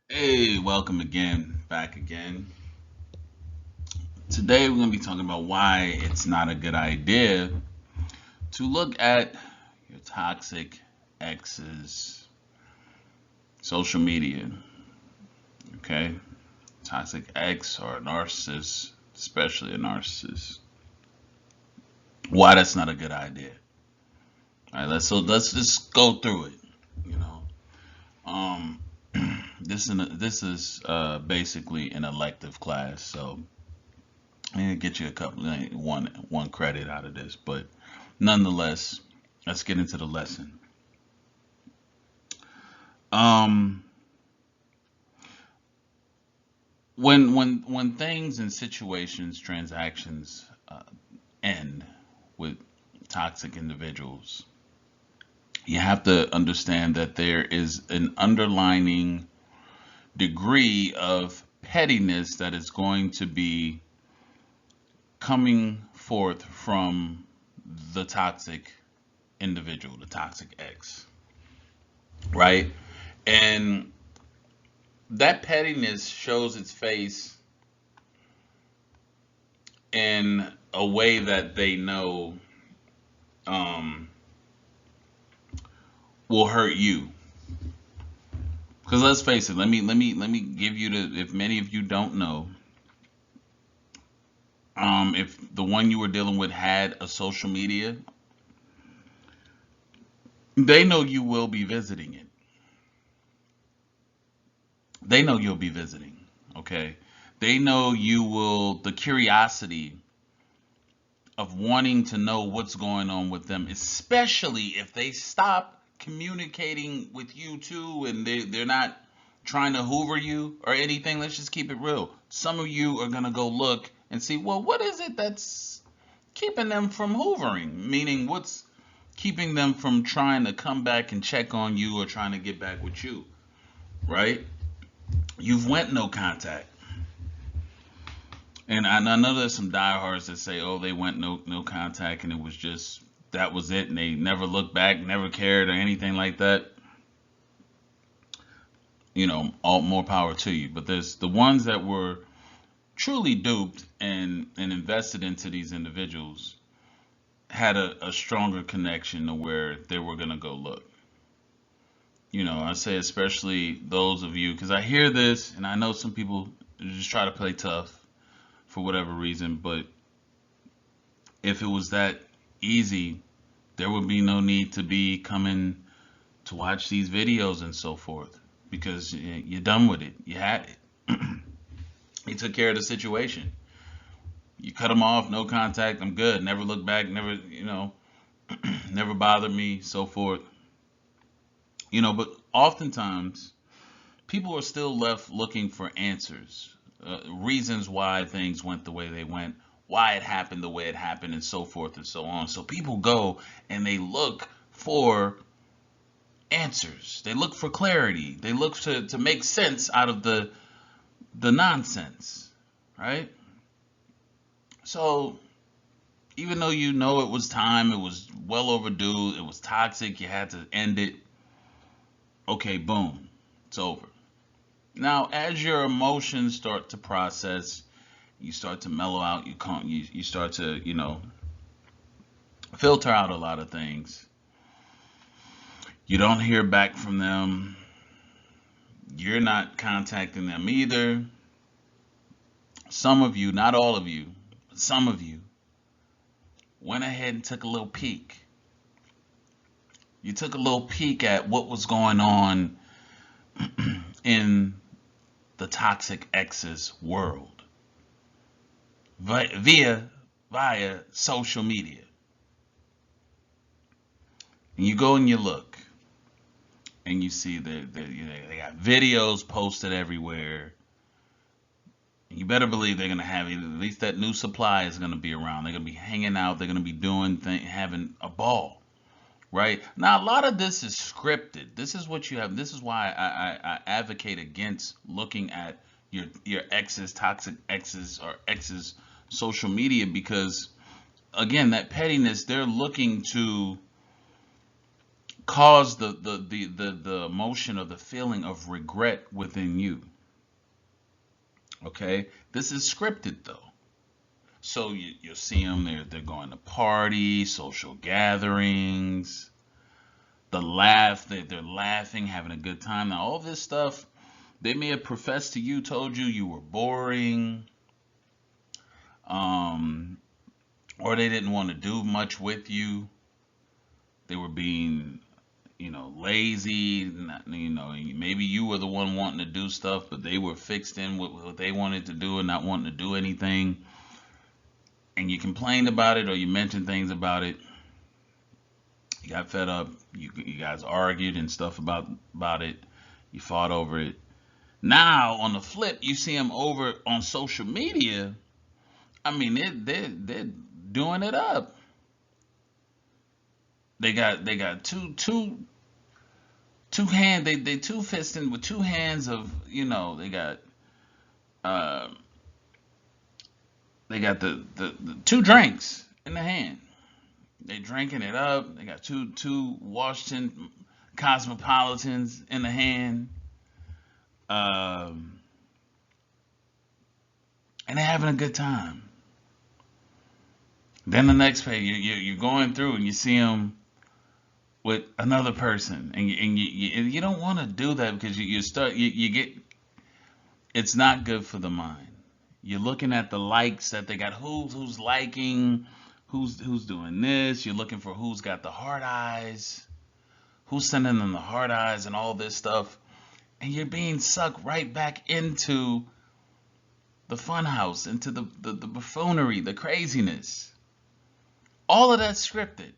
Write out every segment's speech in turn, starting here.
Hey, welcome again, back again. Today we're going to be talking about why it's not a good idea to look at your toxic ex's social media. Okay? Toxic ex or a narcissist, especially a narcissist. Why that's not a good idea. All right, let's just go through it. You know, um, this is basically an elective class, so I'm gonna get you a couple one credit out of this, but nonetheless, let's get into the lesson. Um, when things and situations, transactions end with toxic individuals, you have to understand that there is an underlining degree of pettiness that is going to be coming forth from the toxic individual, the toxic ex, right? And that pettiness shows its face in a way that they know um, will hurt you. Because let's face it, let me give you the, if many of you don't know, if the one you were dealing with had a social media, they know you will be visiting it. They know you'll be visiting. Okay, they know you will. The curiosity of wanting to know what's going on with them, especially if they stop communicating with you too and they're not trying to hoover you or anything. Let's just keep it real. Some of you are going to go look and see, well, what is it that's keeping them from hoovering? Meaning, what's keeping them from trying to come back and check on you or trying to get back with you, right? You've went no contact. And I know there's some diehards that say, "Oh, they went no contact, and it was just that was it, and they never looked back, never cared, or anything like that." All more power to you. But there's the ones that were truly duped and invested into these individuals had a stronger connection to where they were gonna go look. I say especially those of you because I hear this, and I know some people just try to play tough for whatever reason, but if it was that easy, there would be no need to be coming to watch these videos and so forth because you're done with it. You had it. You took care of the situation. You cut them off, no contact. I'm good. Never look back. Never, never bothered me, so forth. But oftentimes people are still left looking for answers, reasons why things went the way they went, why it happened the way it happened, and so forth and so on. So people go and they look for answers. They look for clarity. They look to make sense out of the nonsense, right? So even though you know it was time, it was well overdue, it was toxic, you had to end it. Okay, boom, it's over. Now, as your emotions start to process, you start to mellow out. You start to filter out a lot of things. You don't hear back from them. You're not contacting them either. Some of you, not all of you, but some of you went ahead and took a little peek. You took a little peek at what was going on in the toxic ex's world via social media. And you go and you look and you see they got videos posted everywhere. You better believe they're gonna have at least that new supply is gonna be around. They're gonna be hanging out. They're gonna be doing having a ball, right? Now a lot of this is scripted. This is what you have. This is why I advocate against looking at your exes, toxic exes, or exes social media because again that pettiness they're looking to cause the emotion or the feeling of regret within you. Okay, this is scripted though. So you'll see them. They're going to parties, social gatherings. They're laughing, having a good time. Now all this stuff they may have professed to you, told you were boring, um, or they didn't want to do much with you. They were being, lazy. Maybe you were the one wanting to do stuff, but they were fixed in with what they wanted to do and not wanting to do anything. And you complained about it or you mentioned things about it. You got fed up. You guys argued and stuff about it. You fought over it. Now on the flip, you see them over on social media. I mean, they're doing it up. They got two hand they two fisting with two hands of they got uh the two drinks in the hand. They drinking it up. They got two Washington Cosmopolitans in the hand. Um, and they're having a good time. Then the next page, you're going through and you see them with another person, and you don't want to do that because you get it's not good for the mind. You're looking at the likes that they got, who's liking, who's doing this. You're looking for who's got the heart eyes, who's sending them the heart eyes, and all this stuff, and you're being sucked right back into the fun house, into the buffoonery, the craziness. All of that scripted.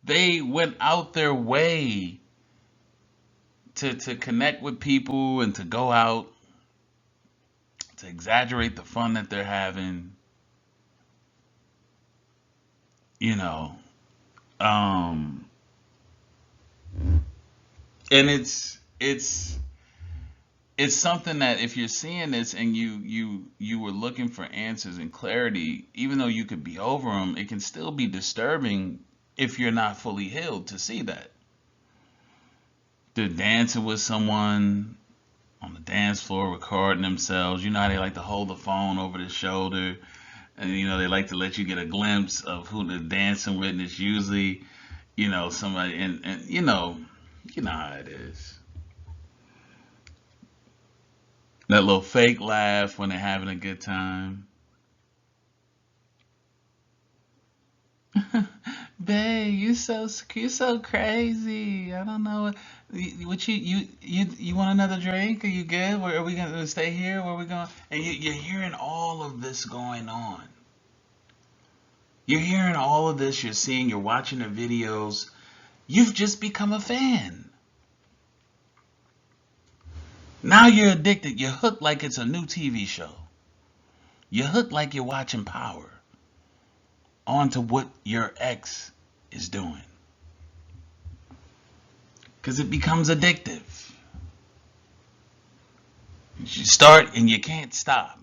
They went out their way to connect with people and to go out, to exaggerate the fun that they're having, you know. Um, and it's something that if you're seeing this and you were looking for answers and clarity, even though you could be over them, it can still be disturbing if you're not fully healed to see that. They're dancing with someone on the dance floor, recording themselves. You know how they like to hold the phone over their shoulder, and they like to let you get a glimpse of who they're dancing with. And it's usually, somebody, and you know how it is. That little fake laugh when they're having a good time. Babe, you so crazy. I don't know what you want another drink? Are you good? Where are we gonna stay here? Where are we going? And you're hearing all of this going on. You're hearing all of this. You're seeing. You're watching the videos. You've just become a fan. Now you're addicted. You're hooked like it's a new TV show. You're hooked like you're watching Power onto what your ex is doing. Because it becomes addictive. You start and you can't stop.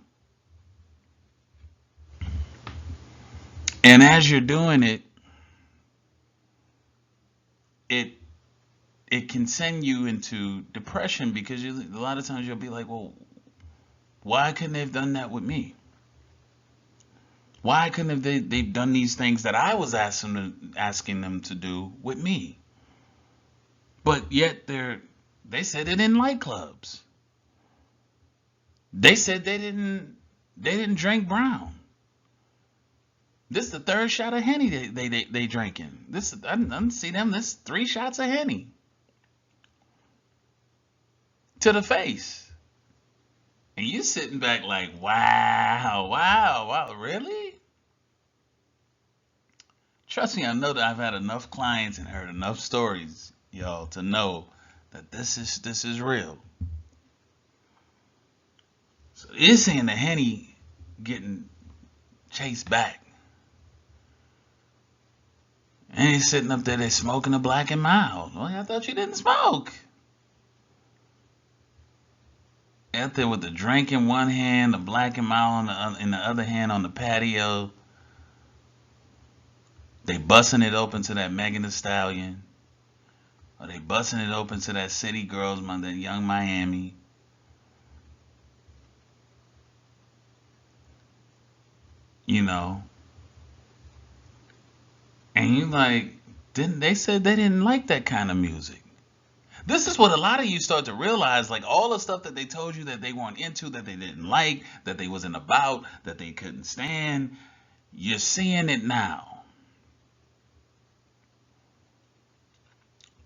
And as you're doing it, it it can send you into depression because a lot of times you'll be like, well, why couldn't they have done that with me? Why couldn't have they've done these things that I was asking them to do with me? But yet they said it in nightclubs. They said they didn't drink brown. This is the third shot of Henny they drinking. I didn't see them. This 3 shots of Henny to the face. And you sitting back like, wow, wow, wow, really? Trust me, I know that I've had enough clients and heard enough stories, y'all, to know that this is real. So you're seeing the Henny getting chased back. And he's sitting up there, they smoking a black and mild. Well, I thought you didn't smoke. Out there with the drink in one hand, the black and mild in the other hand on the patio. They busting it open to that Megan Thee Stallion. Or they busting it open to that City Girls, that Young Miami. You know, and you like, didn't they said they didn't like that kind of music. This is what a lot of you start to realize, like all the stuff that they told you that they weren't into, that they didn't like, that they wasn't about, that they couldn't stand. You're seeing it now.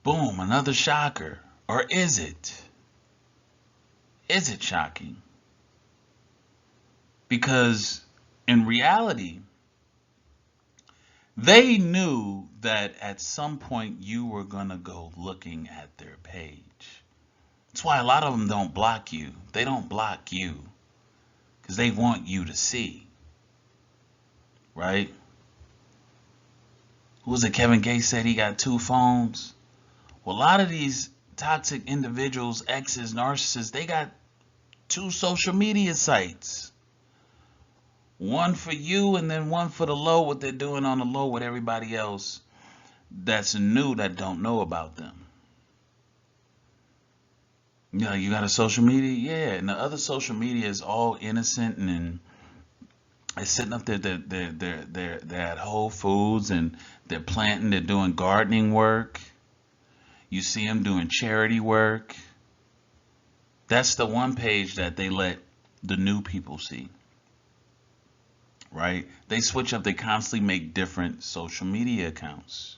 Boom, another shocker. Or is it? Is it shocking? Because in reality, they knew that at some point you were going to go looking at their page. That's why a lot of them don't block you. They don't block you because they want you to see. Right? Who was it? Kevin Gates said he got 2 phones. Well, a lot of these toxic individuals, exes, narcissists, they got 2 social media sites. One for you and then one for the low, what they're doing on the low with everybody else that's new that don't know about them. You know, you got a social media? Yeah. And the other social media is all innocent and it's sitting up there. They're at Whole Foods and they're planting, they're doing gardening work. You see them doing charity work. That's the one page that they let the new people see. Right? They switch up, they constantly make different social media accounts.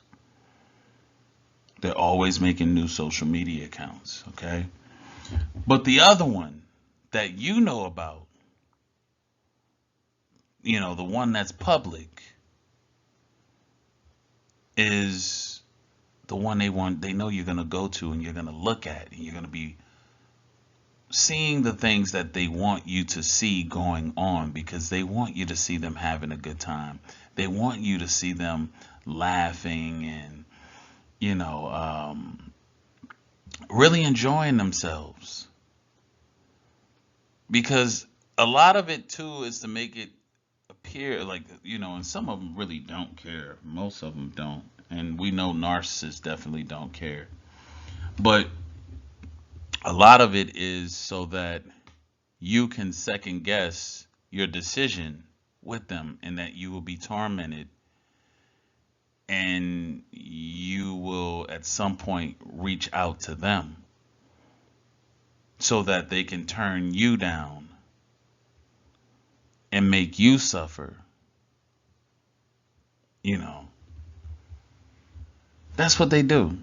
They're always making new social media accounts, okay? But the other one that you know about, you know, the one that's public, is the one they know you're going to go to and you're going to look at and you're going to be seeing the things that they want you to see going on because they want you to see them having a good time. They want you to see them laughing and, you know, really enjoying themselves. Because a lot of it too is to make it appear like, you know, and some of them really don't care. Most of them don't. And we know narcissists definitely don't care. But a lot of it is so that you can second guess your decision with them and that you will be tormented and you will at some point reach out to them so that they can turn you down and make you suffer. You know, that's what they do.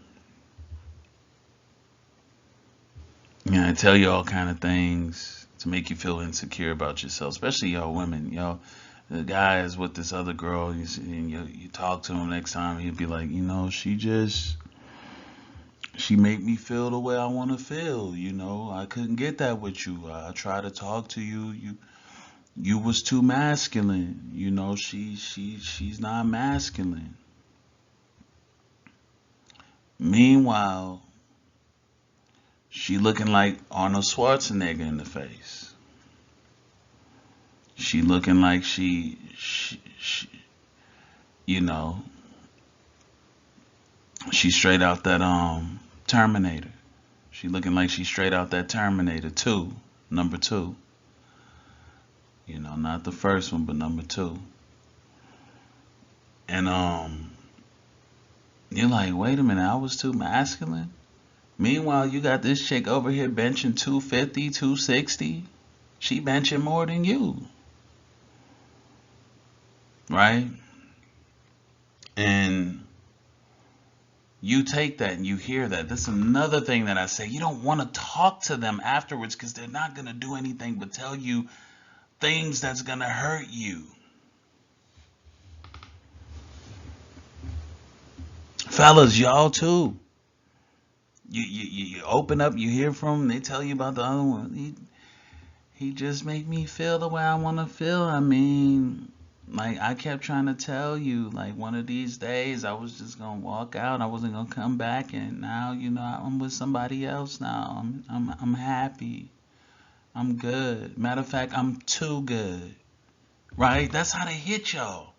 You know, I tell you all kind of things to make you feel insecure about yourself, especially y'all women. Y'all, the guy is with this other girl, and you talk to him next time, he'll be like, you know, she made me feel the way I want to feel. You know, I couldn't get that with you. I tried to talk to you. You was too masculine. You know, she's not masculine. Meanwhile, she looking like Arnold Schwarzenegger in the face. She looking like she you know, she straight out that Terminator. She looking like she straight out that Terminator 2, number 2. You know, not the first one, but number 2. And you're like, wait a minute, I was too masculine. Meanwhile, you got this chick over here benching 250, 260. She benching more than you, right? And you take that and you hear that. That's another thing that I say. You don't want to talk to them afterwards because they're not going to do anything but tell you things that's going to hurt you. Fellas, y'all too. You open up, you hear from them, they tell you about the other one. He just make me feel the way I want to feel. I mean, like I kept trying to tell you, like one of these days I was just gonna walk out. I wasn't gonna come back, and now you know I'm with somebody else now. I'm happy. I'm good. Matter of fact, I'm too good. Right? That's how they hit y'all.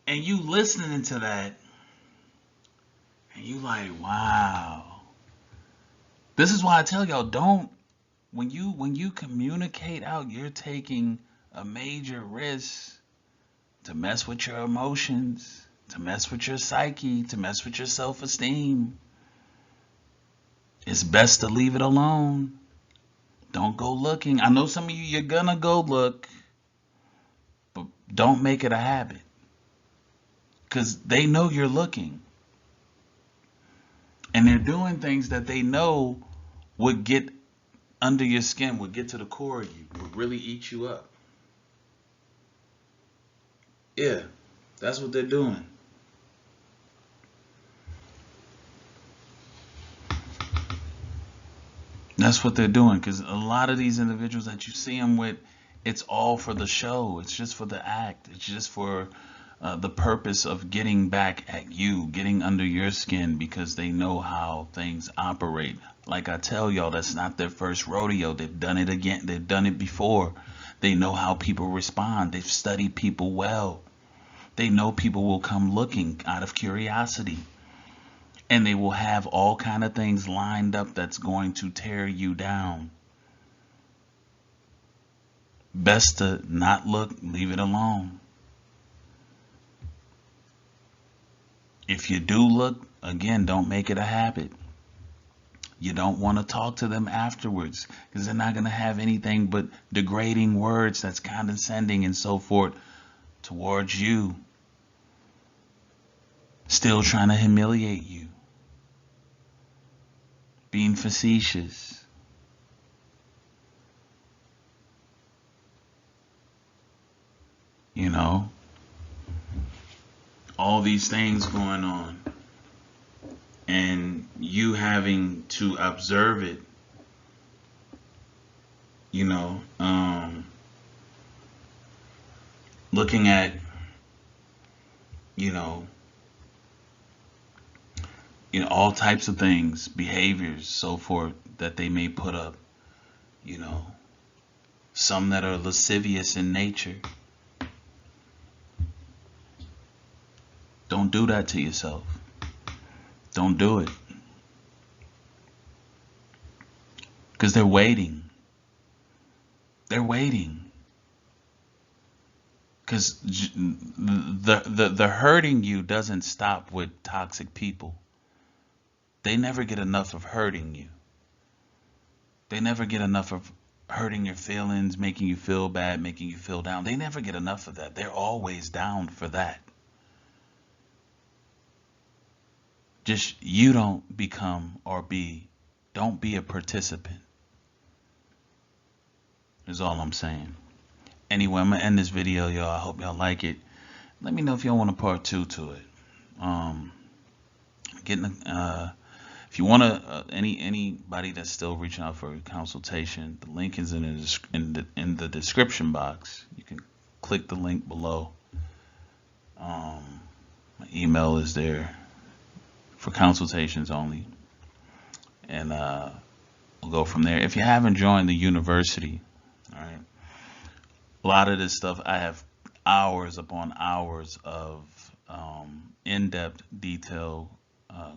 And you listening to that, And you like, wow. This is why I tell y'all, don't, when you communicate out, you're taking a major risk to mess with your emotions, to mess with your psyche, to mess with your self-esteem. It's best to leave it alone. Don't go looking. I know some of you, you're gonna go look, but don't make it a habit. Because they know you're looking. And they're doing things that they know would get under your skin, would get to the core of you, would really eat you up. Yeah, that's what they're doing. That's what they're doing. Because a lot of these individuals that you see them with, it's all for the show. It's just for the act. It's just for the purpose of getting back at you, getting under your skin, because they know how things operate. Like I tell y'all, that's not their first rodeo. They've done it again. They've done it before. They know how people respond. They've studied people well. They know people will come looking out of curiosity. And they will have all kind of things lined up that's going to tear you down. Best to not look, leave it alone. If you do look, again, don't make it a habit. You don't want to talk to them afterwards, because they're not going to have anything but degrading words that's condescending and so forth towards you. Still trying to humiliate you. Being facetious. You know, all these things going on, and you having to observe it, you know, looking at, you know, all types of things, behaviors, so forth, that they may put up, you know, some that are lascivious in nature. Don't do that to yourself. Don't do it. Because they're waiting. They're waiting. Because the hurting you doesn't stop with toxic people. They never get enough of hurting you. They never get enough of hurting your feelings, making you feel bad, making you feel down. They never get enough of that. They're always down for that. Just you don't become or don't be a participant. Is all I'm saying. Anyway, I'm gonna end this video, y'all. I hope y'all like it. Let me know if y'all want a part 2 to it. If you want to, anybody that's still reaching out for a consultation, the link is in the description box. You can click the link below. My email is there for consultations only, and we'll go from there. If you haven't joined the university, all right, a lot of this stuff, I have hours upon hours of in-depth detail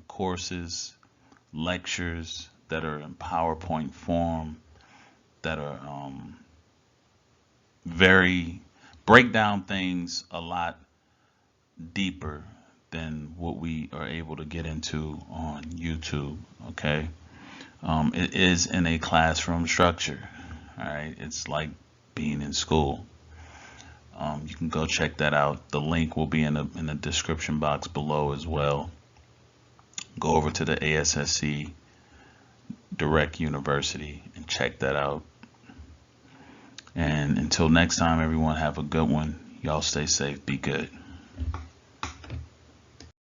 courses, lectures that are in PowerPoint form, that are very break down things a lot deeper than what we are able to get into on YouTube. Okay, it is in a classroom structure. All right, it's like being in school. You can go check that out. The link will be in the description box below as well. Go over to the asscdirect University and check that out. And until next time, everyone, have a good one. Y'all stay safe. Be good.